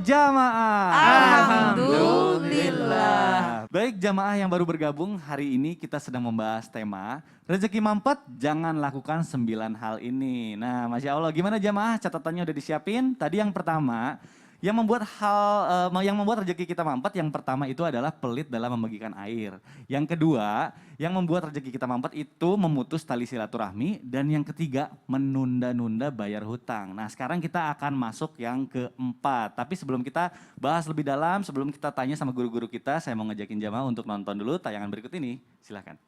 jamaah? Alhamdulillah. Baik jamaah yang baru bergabung, hari ini kita sedang membahas tema rezeki mampet, jangan lakukan 9 hal ini. Nah, Masya Allah, gimana jamaah? Catatannya udah disiapin? Tadi yang pertama, yang membuat rezeki kita mampet, yang pertama itu adalah pelit dalam membagikan air. Yang kedua, yang membuat rezeki kita mampet itu memutus tali silaturahmi. Dan yang ketiga, menunda-nunda bayar hutang. Nah, sekarang kita akan masuk yang keempat. Tapi sebelum kita bahas lebih dalam, sebelum kita tanya sama guru-guru kita, saya mau ngajakin jamaah untuk nonton dulu tayangan berikut ini. Silahkan.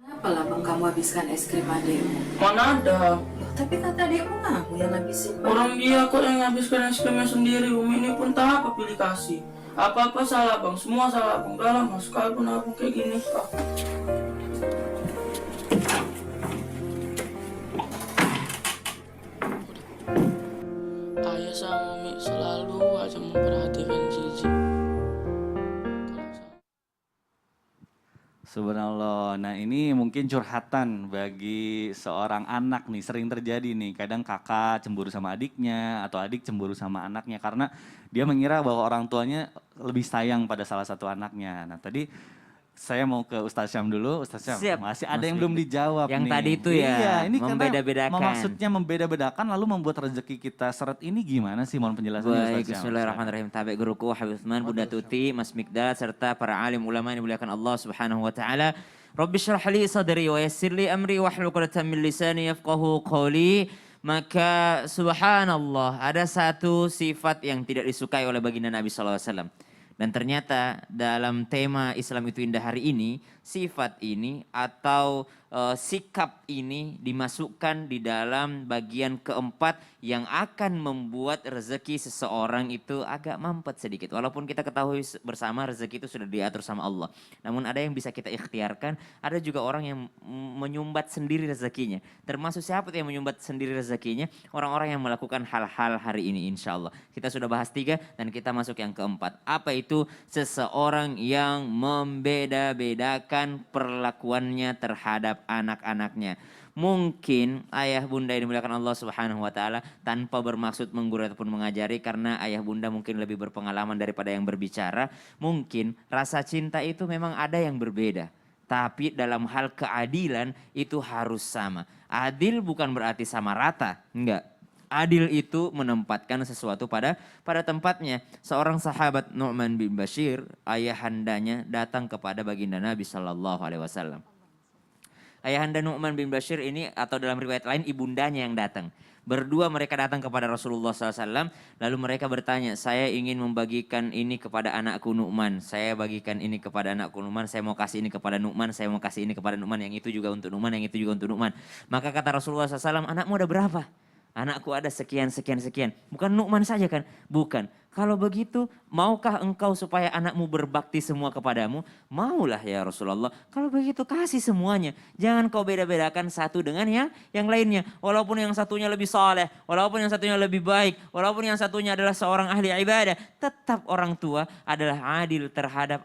Kenapa lah bang kamu habiskan es krim adikmu? Mana ada? Loh, tapi kata adikmu kamu yang habisin. Orang dia kok yang ngabiskan es krimnya sendiri. Umi ini pun tak apa pilih kasih. Apa-apa salah bang, semua salah bang. Udah lama sekali pun aku kayak gini. Ayah sama Umi selalu aja memperhatikan Cici. Subhanallah, nah ini mungkin curhatan bagi seorang anak nih, sering terjadi nih. Kadang kakak cemburu sama adiknya atau adik cemburu sama anaknya karena dia mengira bahwa orang tuanya lebih sayang pada salah satu anaknya. Nah tadi saya mau ke Ustaz Syam dulu, Ustaz Syam. Siap, Masih ada Mas yang belum dijawab yang nih. tadi itu ya, iya, ini membeda-bedakan. Maksudnya membeda-bedakan lalu membuat rezeki kita seret ini gimana sih? Mohon penjelasannya Ustaz Baik, Syam. bismillahirrahmanirrahim. Tabi guruku Habib Utsman, Bunda Tuti, Mas Mikdad, serta para alim ulama yang dimuliakan Allah Subhanahu wa taala. Rabbi syrah li sadri wa yassir li amri wahlul 'uqdatam min lisani yafqahu qawli. Maka subhanallah, ada satu sifat yang tidak disukai oleh baginda Nabi sallallahu alaihi wasallam. Dan ternyata dalam tema Islam itu indah hari ini, sifat ini atau sikap ini dimasukkan di dalam bagian keempat yang akan membuat rezeki seseorang itu agak mampet sedikit. Walaupun kita ketahui bersama rezeki itu sudah diatur sama Allah. Namun ada yang bisa kita ikhtiarkan, ada juga orang yang menyumbat sendiri rezekinya. Termasuk siapa yang menyumbat sendiri rezekinya? Orang-orang yang melakukan hal-hal hari ini insya Allah. Kita sudah bahas 3 dan kita masuk yang keempat. Apa itu? Seseorang yang membeda-bedakan perlakuannya terhadap anak-anaknya. Mungkin ayah bunda yang dimuliakan Allah Subhanahu wa taala tanpa bermaksud menggurui ataupun mengajari, karena ayah bunda mungkin lebih berpengalaman daripada yang berbicara. Mungkin rasa cinta itu memang ada yang berbeda. Tapi dalam hal keadilan itu harus sama. Adil bukan berarti sama rata, enggak. Adil itu menempatkan sesuatu pada tempatnya. Seorang sahabat Nu'man bin Bashir, ayahandanya datang kepada baginda Nabi Shallallahu Alaihi Wasallam. Ayahanda Nu'man bin Bashir ini atau dalam riwayat lain ibundanya yang datang. Berdua mereka datang kepada Rasulullah SAW. Lalu mereka bertanya, saya ingin membagikan ini kepada anakku Nu'man. Saya bagikan ini kepada anakku Nu'man. Saya mau kasih ini kepada Nu'man. Saya mau kasih ini kepada Nu'man. Yang itu juga untuk Nu'man. Yang itu juga untuk Nu'man. Maka kata Rasulullah SAW, anakmu ada berapa? Anakku ada sekian, sekian, sekian. Bukan Nu'man saja kan? Bukan. Kalau begitu, maukah engkau supaya anakmu berbakti semua kepadamu? Maulah ya Rasulullah. Kalau begitu kasih semuanya. Jangan kau beda-bedakan satu dengan yang lainnya. Walaupun yang satunya lebih saleh, walaupun yang satunya lebih baik, walaupun yang satunya adalah seorang ahli ibadah. Tetap orang tua adalah adil terhadap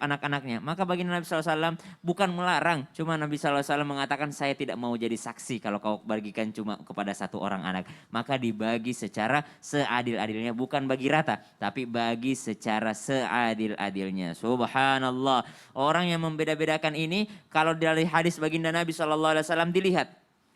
anak-anaknya. Maka bagi Nabi SAW bukan melarang. Cuma Nabi SAW mengatakan saya tidak mau jadi saksi kalau kau bagikan cuma kepada satu orang anak. Maka dibagi secara seadil-adilnya, bukan bagi rata, tapi bagi secara seadil-adilnya. Subhanallah. Orang yang membeda-bedakan ini kalau dari hadis baginda Nabi SAW dilihat.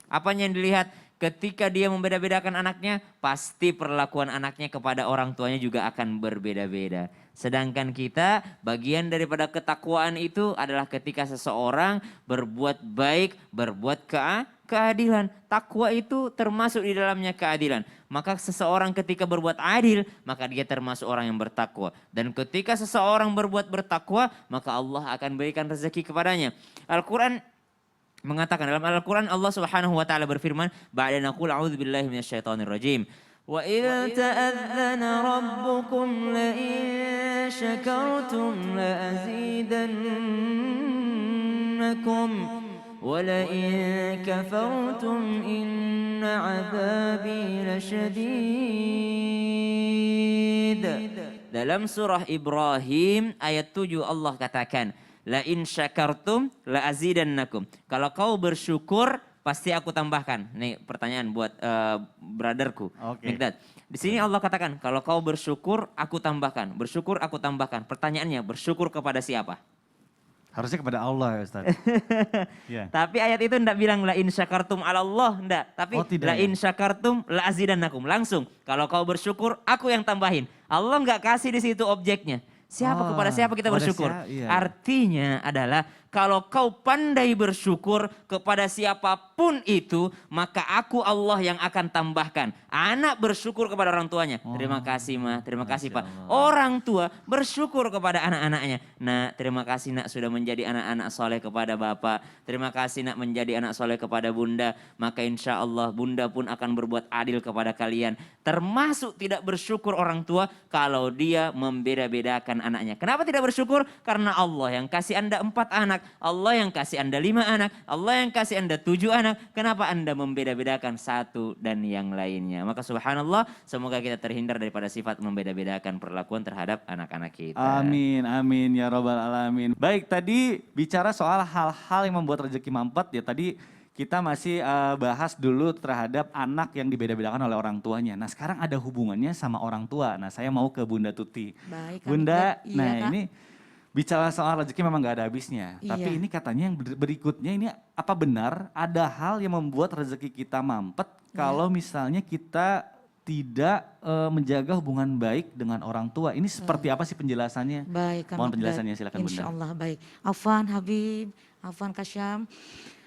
Apanya yang dilihat? Ketika dia membeda-bedakan anaknya, pasti perlakuan anaknya kepada orang tuanya juga akan berbeda-beda. Sedangkan kita, bagian daripada ketakwaan itu adalah ketika seseorang berbuat baik, berbuat keadilan. Takwa itu termasuk di dalamnya keadilan. Maka seseorang ketika berbuat adil, maka dia termasuk orang yang bertakwa. Dan ketika seseorang berbuat bertakwa, maka Allah akan berikan rezeki kepadanya. Al-Quran mengatakan, dalam Al-Quran Allah Subhanahu wa taala berfirman, ba'da naqul a'udzubillahi minasyaitonir rajim. Wa idza ta'adzana rabbukum la in syakartum la azidannakum wa la in kafartum inna 'adzabi lasyadid. Dalam surah Ibrahim ayat 7 Allah katakan, la in syakartum la azidannakum. Kalau kau bersyukur, pasti aku tambahkan. Nih pertanyaan buat brotherku, Oke. Mikdad. Di sini Allah katakan, kalau kau bersyukur, aku tambahkan. Bersyukur, aku tambahkan. Pertanyaannya, bersyukur kepada siapa? Harusnya kepada Allah ya Ustaz. Iya. Tapi ayat itu enggak bilang la in syakartum ala Allah, enggak. Tapi Oh, tidak la in syakartum la azidannakum. Langsung, kalau kau bersyukur, aku yang tambahin. Allah enggak kasih di situ objeknya. Siapa Oh, kepada siapa kita kepada bersyukur? iya. Artinya adalah kalau kau pandai bersyukur kepada siapapun itu, maka aku Allah yang akan tambahkan. Anak bersyukur kepada orang tuanya. Terima kasih Ma, terima kasih Pak. Orang tua bersyukur kepada anak-anaknya. Nah, terima kasih Nak sudah menjadi anak-anak soleh kepada Bapak. Terima kasih Nak menjadi anak soleh kepada Bunda. Maka insya Allah Bunda pun akan berbuat adil kepada kalian. Termasuk tidak bersyukur orang tua kalau dia membeda-bedakan anaknya. Kenapa tidak bersyukur? Karena Allah yang kasih Anda 4 anak. Allah yang kasih Anda 5 anak, Allah yang kasih Anda 7 anak. Kenapa Anda membeda-bedakan satu dan yang lainnya? Maka subhanallah, semoga kita terhindar daripada sifat membeda-bedakan perlakuan terhadap anak-anak kita. Amin, amin ya robbal alamin. Baik, tadi bicara soal hal-hal yang membuat rezeki mampet ya tadi kita masih bahas dulu terhadap anak yang dibeda-bedakan oleh orang tuanya. Nah sekarang ada hubungannya sama orang tua. Nah saya mau ke Bunda Tuti. Baik, Kak Bunda, Mikdad. Iya, nah Kak. ini bicara soal rezeki memang gak ada habisnya. Iya. Tapi ini katanya yang berikutnya ini apa benar ada hal yang membuat rezeki kita mampet kalau misalnya kita tidak menjaga hubungan baik dengan orang tua. Ini seperti apa sih penjelasannya? Baik, Kak Mohon Mikdad. penjelasannya silakan Bunda. Insya Allah baik. Afwan Habib, Afwan Kasyam,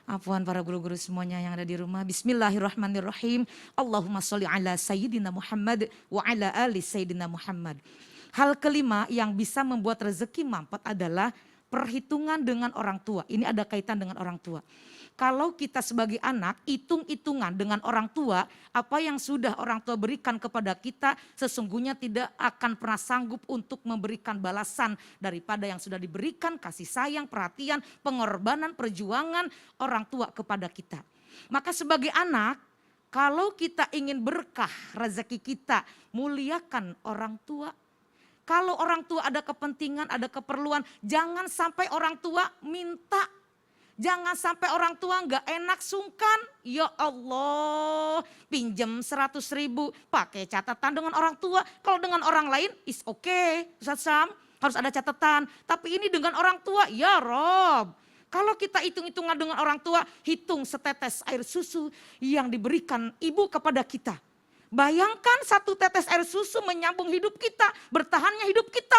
Afwan para guru-guru semuanya yang ada di rumah. Bismillahirrahmanirrahim. Allahumma sholli ala Sayyidina Muhammad wa ala ali Sayyidina Muhammad. Hal kelima yang bisa membuat rezeki mampet adalah perhitungan dengan orang tua. Ini ada kaitan dengan orang tua. Kalau kita sebagai anak hitung-hitungan dengan orang tua, apa yang sudah orang tua berikan kepada kita sesungguhnya tidak akan pernah sanggup untuk memberikan balasan daripada yang sudah diberikan kasih sayang, perhatian, pengorbanan, perjuangan orang tua kepada kita. Maka sebagai anak, kalau kita ingin berkah rezeki kita, muliakan orang tua. Kalau orang tua ada kepentingan, ada keperluan, jangan sampai orang tua minta. Jangan sampai orang tua nggak enak sungkan. Ya Allah, pinjam 100.000, pakai catatan dengan orang tua. Kalau dengan orang lain, is okay, Ustaz Sam, harus ada catatan. Tapi ini dengan orang tua, ya Rob. Kalau kita hitung-hitungan dengan orang tua, hitung setetes air susu yang diberikan ibu kepada kita. Bayangkan 1 tetes air susu menyambung hidup kita, bertahannya hidup kita.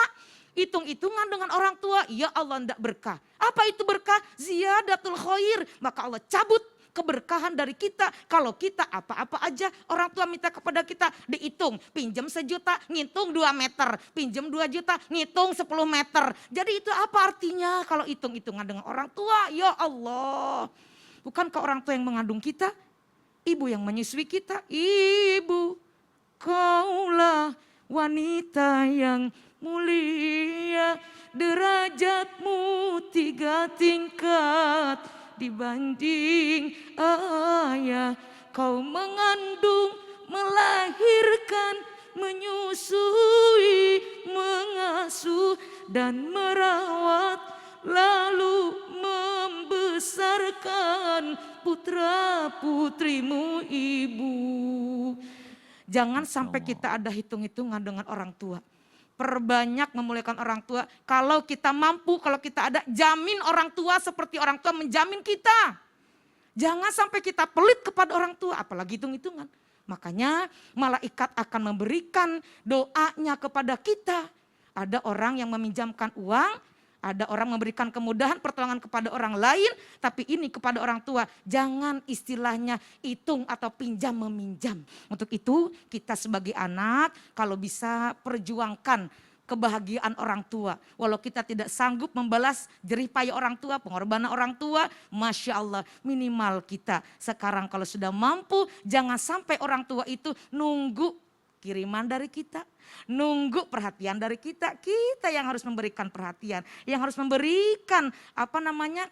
Hitung-hitungan dengan orang tua, ya Allah ndak berkah. Apa itu berkah? Ziyadatul khair. Maka Allah cabut keberkahan dari kita. Kalau kita apa-apa aja orang tua minta kepada kita, dihitung. Pinjam 1 juta, ngitung 2 meter. Pinjam 2 juta, ngitung 10 meter. Jadi itu apa artinya kalau hitung-hitungan dengan orang tua? Ya Allah. Bukankah orang tua yang mengandung kita? Ibu yang menyusui kita, ibu, kaulah wanita yang mulia, derajatmu 3 tingkat dibanding ayah. Kau mengandung, melahirkan, menyusui, mengasuh dan merawat, lalu membesarkan putra putrimu ibu. Jangan sampai kita ada hitung-hitungan dengan orang tua. Perbanyak memuliakan orang tua. Kalau kita mampu, kalau kita ada, jamin orang tua seperti orang tua menjamin kita. Jangan sampai kita pelit kepada orang tua, apalagi hitung-hitungan. Makanya malaikat akan memberikan doanya kepada kita. Ada orang yang meminjamkan uang, ada orang memberikan kemudahan, pertolongan kepada orang lain, tapi ini kepada orang tua. Jangan istilahnya hitung atau pinjam meminjam. Untuk itu kita sebagai anak kalau bisa perjuangkan kebahagiaan orang tua. Walau kita tidak sanggup membalas jerih payah orang tua, pengorbanan orang tua, Masya Allah minimal kita sekarang kalau sudah mampu, jangan sampai orang tua itu nunggu kiriman dari kita, nunggu perhatian dari kita. Kita yang harus memberikan perhatian, yang harus memberikan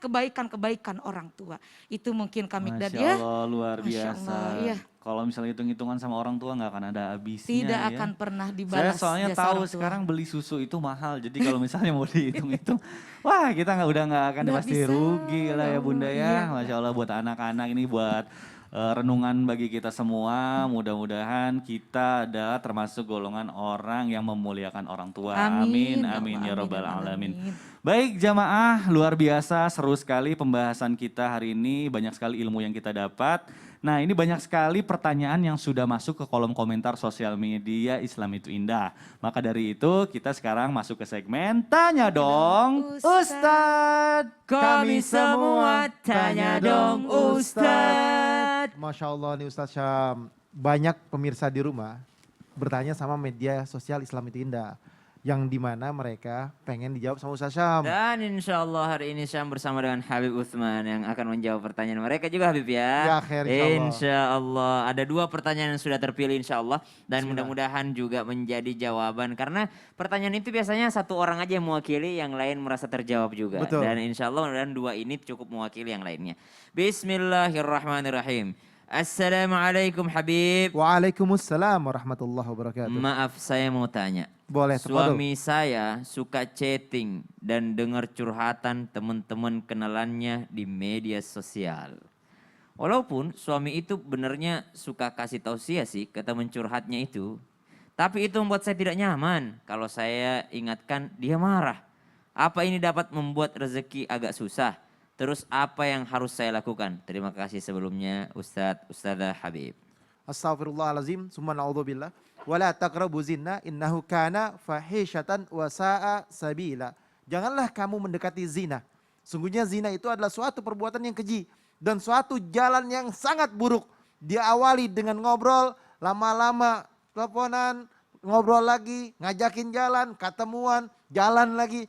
kebaikan-kebaikan orang tua. Itu mungkin Kak Mikdad Masya ya. Allah, luar Masya biasa. Allah, iya. Kalau misalnya hitung-hitungan sama orang tua nggak akan ada habisnya. Tidak ya. akan pernah Saya dibalas soalnya jasa tahu orang tua. sekarang beli susu itu mahal. Jadi kalau misalnya mau dihitung-hitung, wah kita udah nggak akan Nggak pasti bisa, rugi lah ya ya Bunda Allah, ya. iya. Masya Allah buat anak-anak ini buat renungan bagi kita semua. Mudah-mudahan kita adalah termasuk golongan orang yang memuliakan orang tua. Amin, Amin, ya ya Allah, robbal amin, alamin. alamin. Baik jamaah, luar biasa, seru sekali pembahasan kita hari ini. Banyak sekali ilmu yang kita dapat. Nah ini banyak sekali pertanyaan yang sudah masuk ke kolom komentar sosial media Islam itu Indah. Maka dari itu kita sekarang masuk ke segmen Tanya Dong Ustadz. Kami semua tanya dong Ustadz. Masya Allah nih Ustadz Syam. Banyak pemirsa di rumah bertanya sama media sosial Islam itu Indah. Yang dimana mereka pengen dijawab sama Ustadz Syam. Dan insya Allah hari ini Syam bersama dengan Habib Uthman yang akan menjawab pertanyaan mereka juga Habib ya. Ya, khair, insya Allah. Insya Allah. Ada 2 pertanyaan yang sudah terpilih insya Allah. Dan mudah-mudahan juga menjadi jawaban. Karena pertanyaan itu biasanya 1 orang aja yang mewakili, yang lain merasa terjawab juga. Betul. Dan insya Allah dan 2 ini cukup mewakili yang lainnya. Bismillahirrahmanirrahim. Assalamualaikum Habib. Waalaikumsalam warahmatullahi wabarakatuh. Maaf saya mau tanya. Boleh, tafadhol. Suami saya suka chatting dan dengar curhatan teman-teman kenalannya di media sosial. Walaupun suami itu benernya suka kasih tausiah sih ke teman curhatnya itu. Tapi itu membuat saya tidak nyaman. Kalau saya ingatkan dia marah. Apa ini dapat membuat rezeki agak susah? Terus apa yang harus saya lakukan? Terima kasih sebelumnya Ustadzah Habib. Astaghfirullahalazim, summa na'udzubillah. Wala taqrabu zina innahu kana fahishatan wa sa'a sabila. Janganlah kamu mendekati zina. Sungguhnya zina itu adalah suatu perbuatan yang keji dan suatu jalan yang sangat buruk. Diawali dengan ngobrol, lama-lama teleponan, ngobrol lagi, ngajakin jalan, ketemuan, jalan lagi.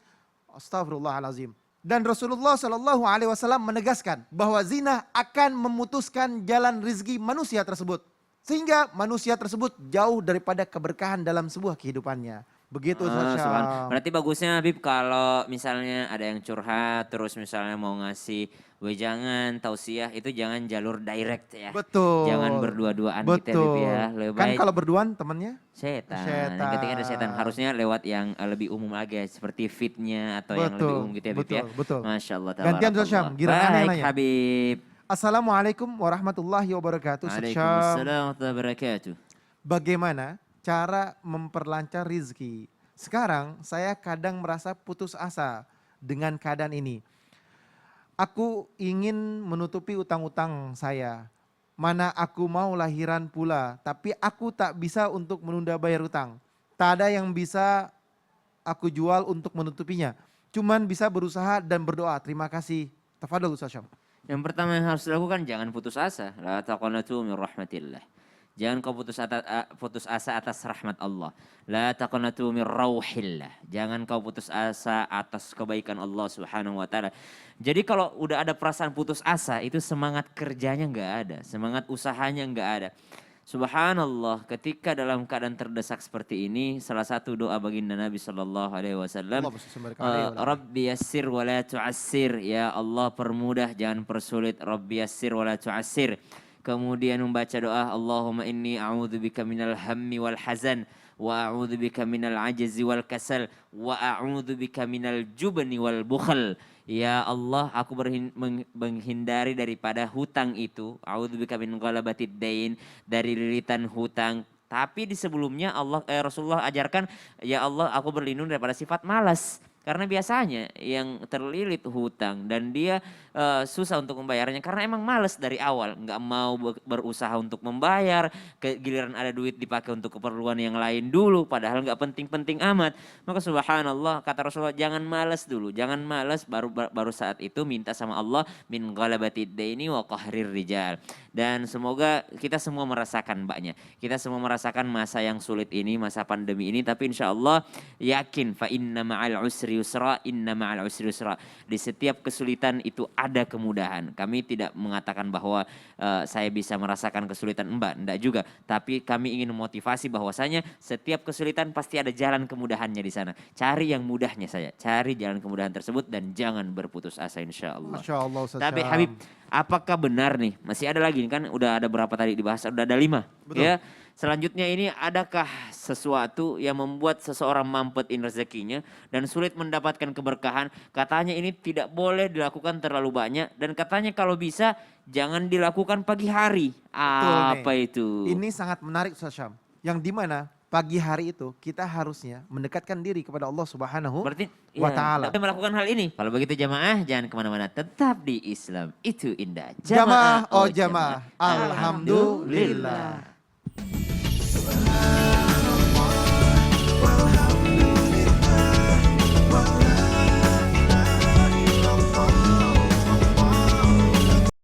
Astagfirullahalazim. Dan Rasulullah Shallallahu Alaihi Wasallam menegaskan bahwa zina akan memutuskan jalan rizki manusia tersebut. Sehingga manusia tersebut jauh daripada keberkahan dalam sebuah kehidupannya. Begitu Ustaz Syam. Berarti bagusnya Habib kalau misalnya ada yang curhat terus misalnya mau ngasih wejangan, tausiah itu jangan jalur direct ya. Betul. Jangan berdua-duaan Betul. gitu Habib ya. Lebih Kan baik kalau berduaan temannya? setan. Setan. Ketika ada setan harusnya lewat yang lebih umum lagi ya, seperti fitnya atau yang lebih umum gitu ya Habib ya. Betul. Masya Allah. Gantian Ustaz Syam, giliran aneh Baik nanya. Habib. Assalamualaikum warahmatullahi wabarakatuh. Ustaz Syam. Waalaikumsalam warahmatullahi wabarakatuh. Bagaimana cara memperlancar rizki? Sekarang saya kadang merasa putus asa dengan keadaan ini. Aku ingin menutupi utang-utang saya. Mana aku mau lahiran pula, tapi aku tak bisa untuk menunda bayar utang. Tak ada yang bisa aku jual untuk menutupinya. Cuman bisa berusaha dan berdoa. Terima kasih. Tafadhol Ustaz Syam. Yang pertama yang harus dilakukan jangan putus asa. La taqnatu min rahmatillah. Jangan kau putus asa atas rahmat Allah. La taqnatu min rauhillah. Jangan kau putus asa atas kebaikan Allah Subhanahu wa taala. Jadi kalau udah ada perasaan putus asa itu semangat kerjanya enggak ada, semangat usahanya enggak ada. Subhanallah, ketika dalam keadaan terdesak seperti ini, salah satu doa baginda Nabi sallallahu alaihi wasallam, Rabbi yassir wa la tu'assir, ya Allah permudah jangan persulit, Rabbi yassir wa la tu'assir. Kemudian membaca doa Allahumma inni a'udzubika minal hammi wal hazan wa a'udzubika minal ajzi wal kasal wa a'udzubika minal jubni wal bukhl. Ya Allah, aku menghindari daripada hutang itu. A'udzubika min ghalabatid dain, dari lilitan hutang. Tapi di sebelumnya Rasulullah ajarkan, ya Allah aku berlindung daripada sifat malas. Karena biasanya yang terlilit hutang dan dia susah untuk membayarnya karena emang males dari awal. Nggak mau berusaha untuk membayar, giliran ada duit dipakai untuk keperluan yang lain dulu. Padahal nggak penting-penting amat. Maka subhanallah kata Rasulullah jangan males dulu. Jangan males baru saat itu minta sama Allah min ghalabatid daini wa qahrir rijal. Dan semoga kita semua merasakan mbaknya. Kita semua merasakan masa yang sulit ini, masa pandemi ini. Tapi insya Allah yakin fa inna ma'al usri usri yusra, inna ma'al usri yusra. Di setiap kesulitan itu ada kemudahan. Kami tidak mengatakan bahwa saya bisa merasakan kesulitan, enggak juga. Tapi kami ingin memotivasi bahwasanya setiap kesulitan pasti ada jalan kemudahannya di sana. Cari yang mudahnya saja, cari jalan kemudahan tersebut dan jangan berputus asa insya Allah. Masya Allah Ustaz Tapi Syam. Habib, apakah benar nih, masih ada lagi kan udah ada berapa tadi dibahas, udah ada 5. Betul. Ya. Selanjutnya ini, adakah sesuatu yang membuat seseorang mampetin rezekinya dan sulit mendapatkan keberkahan? Katanya ini tidak boleh dilakukan terlalu banyak dan katanya kalau bisa jangan dilakukan pagi hari. Betul nih. Apa itu? Ini sangat menarik Ustaz Syam. Yang dimana pagi hari itu kita harusnya mendekatkan diri kepada Allah Subhanahu Berarti wa ya, ta'ala. kita melakukan hal ini. Kalau begitu jamaah jangan kemana-mana, tetap di Islam itu indah. Jamaah, oh jamaah. Alhamdulillah. Alhamdulillah.